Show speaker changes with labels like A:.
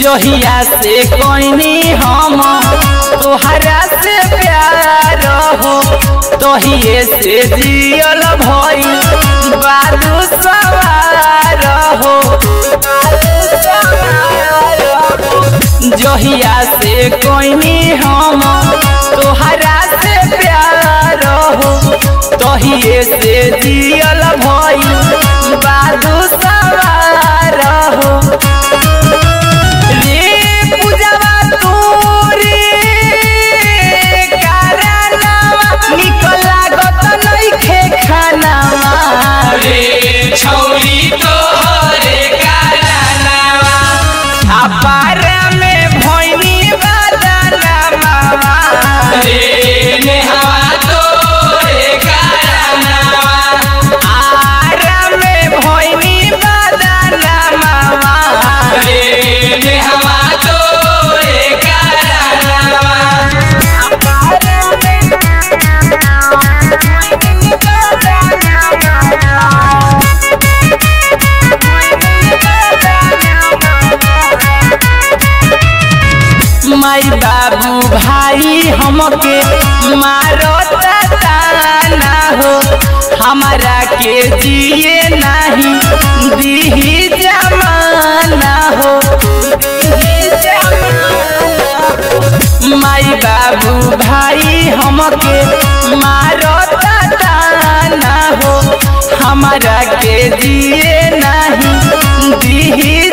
A: जोहिया से कोइनी हम तोहरा से प्यार हो तोहिए से जियल भइल बादू सवार हो। जोहिया से कोइनी हम तोहरा से प्यार हो तोहिए से जियल भइल बादू सवार हो। माई बाबू भाई हमके मारो ताना हो हमारा के जिए नहीं दीही जमाना हो। माई बाबू भाई हमके मारो ताना हो हमारा के जिए नहीं दीही